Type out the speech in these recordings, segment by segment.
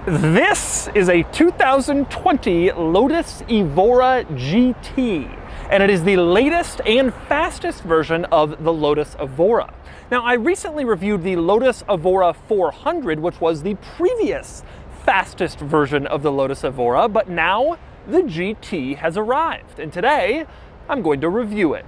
This is a 2020 Lotus Evora GT, and it is the latest and fastest version of the Lotus Evora. Now, I recently reviewed the Lotus Evora 400, which was the previous fastest version of the Lotus Evora, but now the GT has arrived, and today I'm going to review it.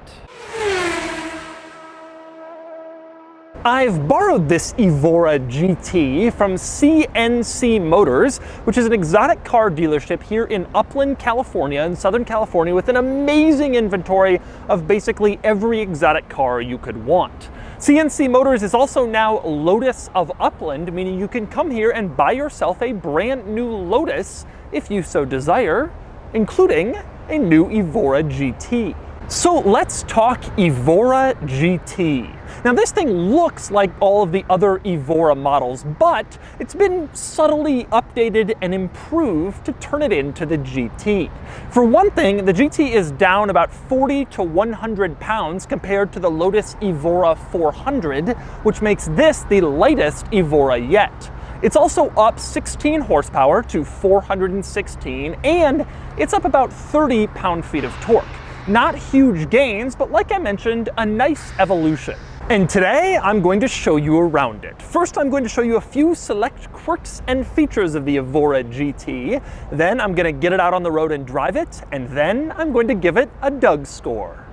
I've borrowed this Evora GT from CNC Motors, which is an exotic car dealership here in Upland, California, in Southern California, with an amazing inventory of basically every exotic car you could want. CNC Motors is also now Lotus of Upland, meaning you can come here and buy yourself a brand new Lotus if you so desire, including a new Evora GT. So let's talk Evora GT. Now, this thing looks like all of the other Evora models, but it's been subtly updated and improved to turn it into the GT. For one thing, the GT is down about 40 to 100 pounds compared to the Lotus Evora 400, which makes this the lightest Evora yet. It's also up 16 horsepower to 416, and it's up about 30 pound-feet of torque. Not huge gains, but like I mentioned, a nice evolution. And today I'm going to show you around it. First, I'm going to show you a few select quirks and features of the Evora GT. Then I'm going to get it out on the road and drive it, and then I'm going to give it a Doug score.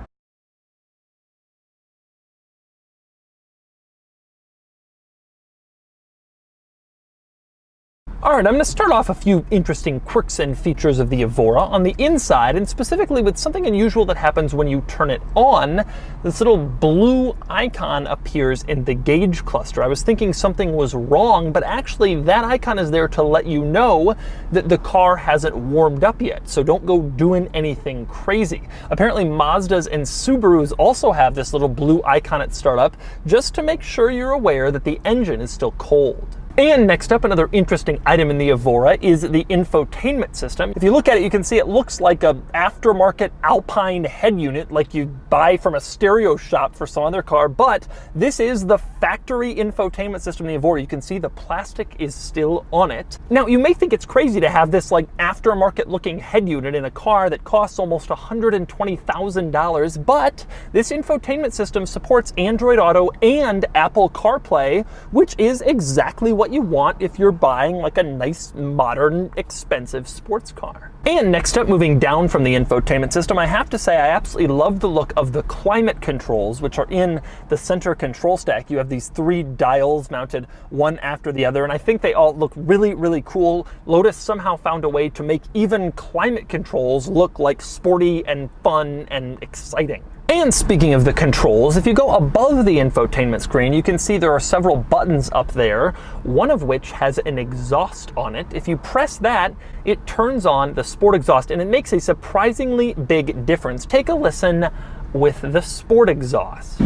Alright, I'm going to start off a few interesting quirks and features of the Evora on the inside, and specifically with something unusual that happens when you turn it on. This little blue icon appears in the gauge cluster. I was thinking something was wrong, but actually that icon is there to let you know that the car hasn't warmed up yet, so don't go doing anything crazy. Apparently Mazdas and Subarus also have this little blue icon at startup, just to make sure you're aware that the engine is still cold. And next up, another interesting item in the Evora is the infotainment system. If you look at it, you can see it looks like an aftermarket Alpine head unit like you buy from a stereo shop for some other car, but this is the factory infotainment system in the Evora. You can see the plastic is still on it. Now, you may think it's crazy to have this like aftermarket looking head unit in a car that costs almost $120,000, but this infotainment system supports Android Auto and Apple CarPlay, which is exactly what you want if you're buying like a nice, modern, expensive sports car. And next up, moving down from the infotainment system, I have to say I absolutely love the look of the climate controls, which are in the center control stack. You have these three dials mounted one after the other, and I think they all look really, really cool. Lotus somehow found a way to make even climate controls look like sporty and fun and exciting. And speaking of the controls, if you go above the infotainment screen, you can see there are several buttons up there, one of which has an exhaust on it. If you press that, it turns on the sport exhaust, and it makes a surprisingly big difference. Take a listen with the sport exhaust.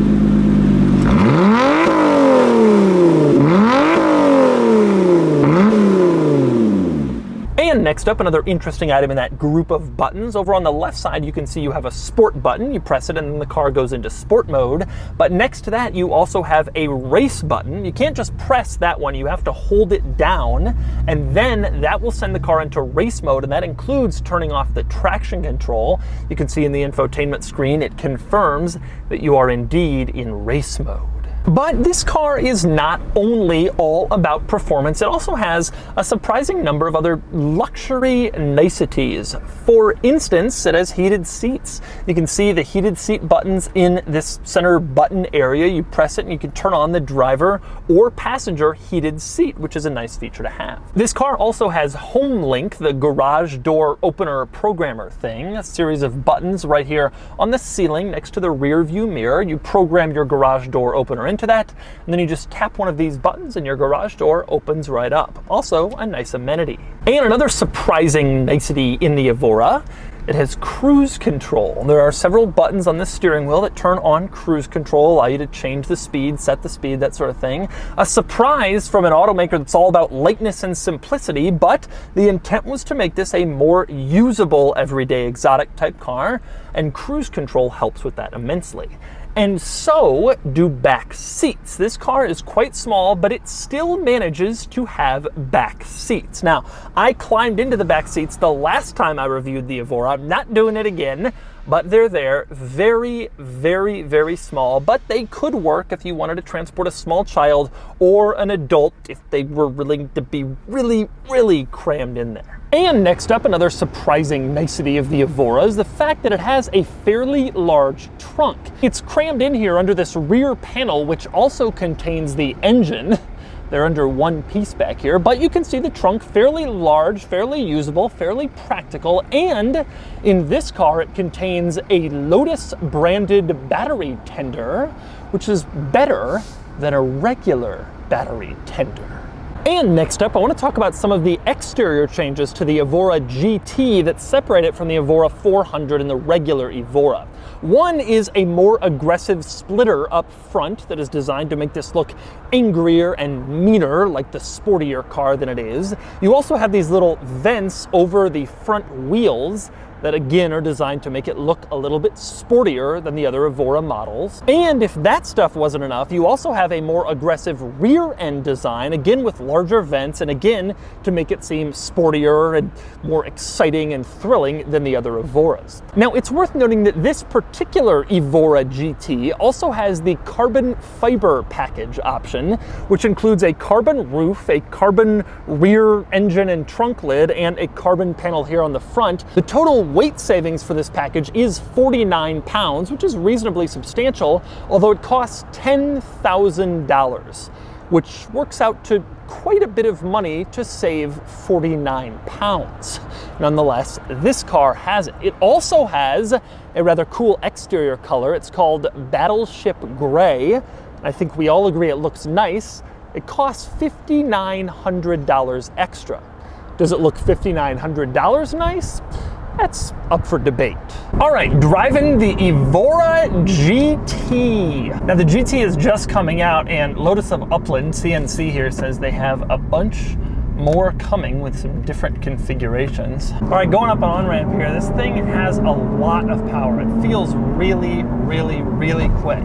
And next up, another interesting item in that group of buttons. Over on the left side, you can see you have a sport button. You press it and then the car goes into sport mode. But next to that, you also have a race button. You can't just press that one. You have to hold it down, and then that will send the car into race mode, and that includes turning off the traction control. You can see in the infotainment screen, it confirms that you are indeed in race mode. But this car is not only all about performance, it also has a surprising number of other luxury niceties. For instance, it has heated seats. You can see the heated seat buttons in this center button area. You press it and you can turn on the driver or passenger heated seat, which is a nice feature to have. This car also has Home Link, the garage door opener programmer thing, a series of buttons right here on the ceiling next to the rear view mirror. You program your garage door opener into that, and then you just tap one of these buttons and your garage door opens right up. Also a nice amenity. And another surprising nicety in the Evora, it has cruise control. There are several buttons on the steering wheel that turn on cruise control, allow you to change the speed, set the speed, that sort of thing. A surprise from an automaker that's all about lightness and simplicity, but the intent was to make this a more usable everyday exotic type car, and cruise control helps with that immensely. And so do back seats. This car is quite small, but it still manages to have back seats. Now, I climbed into the back seats the last time I reviewed the Evora. I'm not doing it again, but they're there. Very, very, very small, but they could work if you wanted to transport a small child or an adult if they were willing to be really, really crammed in there. And next up, another surprising nicety of the Evora is the fact that it has a fairly large trunk. It's crammed in here under this rear panel, which also contains the engine. They're under one piece back here, but you can see the trunk fairly large, fairly usable, fairly practical, and in this car it contains a Lotus branded battery tender, which is better than a regular battery tender. And next up, I want to talk about some of the exterior changes to the Evora GT that separate it from the Evora 400 and the regular Evora. One is a more aggressive splitter up front that is designed to make this look angrier and meaner, like the sportier car than it is. You also have these little vents over the front wheels that again are designed to make it look a little bit sportier than the other Evora models. And if that stuff wasn't enough, you also have a more aggressive rear end design, again with larger vents, and again to make it seem sportier and more exciting and thrilling than the other Evoras. Now, it's worth noting that this particular Evora GT also has the carbon fiber package option, which includes a carbon roof, a carbon rear engine and trunk lid, and a carbon panel here on the front. The total weight savings for this package is 49 pounds, which is reasonably substantial, although it costs $10,000, which works out to quite a bit of money to save 49 pounds. Nonetheless, this car has it. It also has a rather cool exterior color. It's called Battleship Gray. I think we all agree it looks nice. It costs $5,900 extra. Does it look $5,900 nice? That's up for debate. All right, driving the Evora GT. Now the GT is just coming out, and Lotus of Upland, CNC here, says they have a bunch more coming with some different configurations. All right, going up an on-ramp here, this thing has a lot of power. It feels really, really, really quick.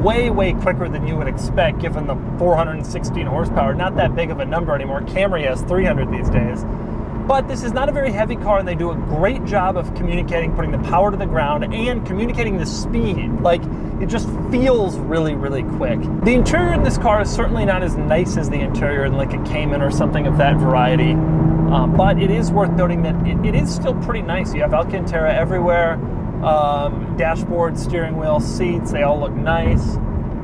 Way, way quicker than you would expect given the 416 horsepower. Not that big of a number anymore. Camry has 300 these days. But this is not a very heavy car, and they do a great job of communicating, putting the power to the ground and communicating the speed. Like, it just feels really, really quick. The interior in this car is certainly not as nice as the interior in like a Cayman or something of that variety. But it is worth noting that it is still pretty nice. You have Alcantara everywhere, dashboard, steering wheel, seats, they all look nice.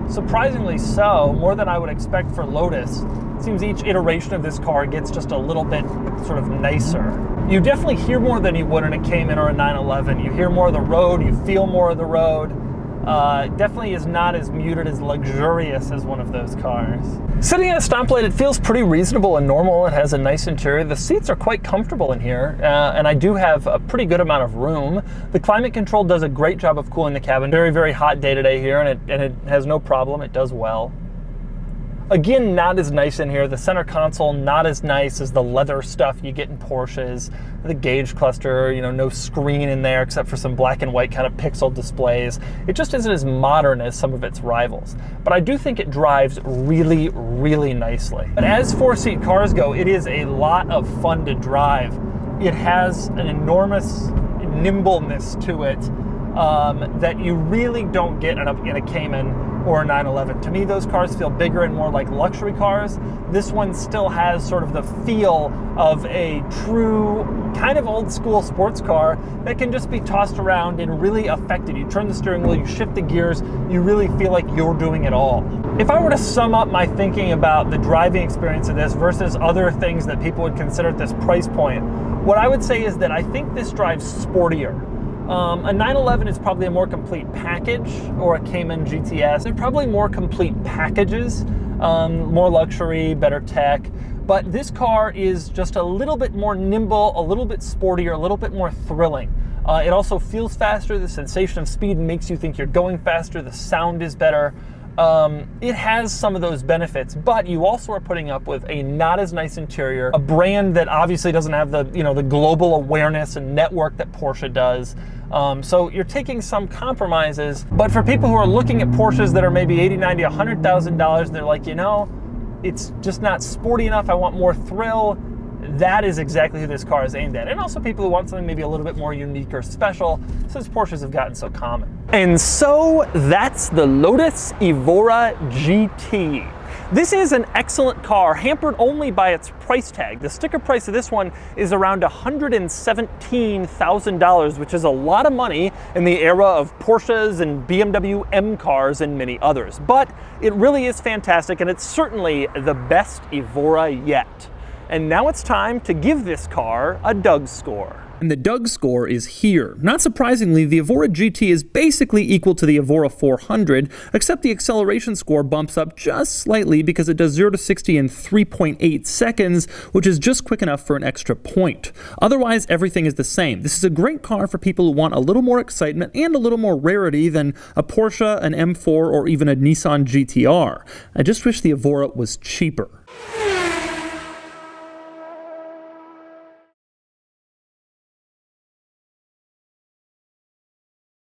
Surprisingly so, more than I would expect for Lotus. It seems each iteration of this car gets just a little bit sort of nicer. You definitely hear more than you would in a Cayman or a 911. You hear more of the road, you feel more of the road. Definitely is not as muted, as luxurious as one of those cars. Sitting at a stoplight, it feels pretty reasonable and normal. It has a nice interior. The seats are quite comfortable in here, and I do have a pretty good amount of room. The climate control does a great job of cooling the cabin. Very, very hot day today here, and it has no problem. It does well. Again, not as nice in here. The center console, not as nice as the leather stuff you get in Porsches. The gauge cluster, you know, no screen in there except for some black and white kind of pixel displays. It just isn't as modern as some of its rivals. But I do think it drives really, really nicely. But as four-seat cars go, it is a lot of fun to drive. It has an enormous nimbleness to it that you really don't get in a Cayman or a 911. To me, those cars feel bigger and more like luxury cars. This one still has sort of the feel of a true kind of old school sports car that can just be tossed around and really affected. You turn the steering wheel, you shift the gears, you really feel like you're doing it all. If I were to sum up my thinking about the driving experience of this versus other things that people would consider at this price point, what I would say is that I think this drives sportier. A 911 is probably a more complete package, or a Cayman GTS. They're probably more complete packages, more luxury, better tech. But this car is just a little bit more nimble, a little bit sportier, a little bit more thrilling. It also feels faster. The sensation of speed makes you think you're going faster. The sound is better. it has some of those benefits, but you also are putting up with a not as nice interior, a brand that obviously doesn't have the, you know, the global awareness and network that Porsche does. So you're taking some compromises, but for people who are looking at Porsches that are maybe $80, $90, $100,000, they're like, you know, it's just not sporty enough, I want more thrill. That is exactly who this car is aimed at. And also people who want something maybe a little bit more unique or special, since Porsches have gotten so common. And so that's the Lotus Evora GT. This is an excellent car, hampered only by its price tag. The sticker price of this one is around $117,000, which is a lot of money in the era of Porsches and BMW M cars and many others. But it really is fantastic, and it's certainly the best Evora yet. And now it's time to give this car a Doug score. And the Doug score is here. Not surprisingly, the Evora GT is basically equal to the Evora 400, except the acceleration score bumps up just slightly because it does 0 to 60 in 3.8 seconds, which is just quick enough for an extra point. Otherwise, everything is the same. This is a great car for people who want a little more excitement and a little more rarity than a Porsche, an M4, or even a Nissan GTR. I just wish the Evora was cheaper.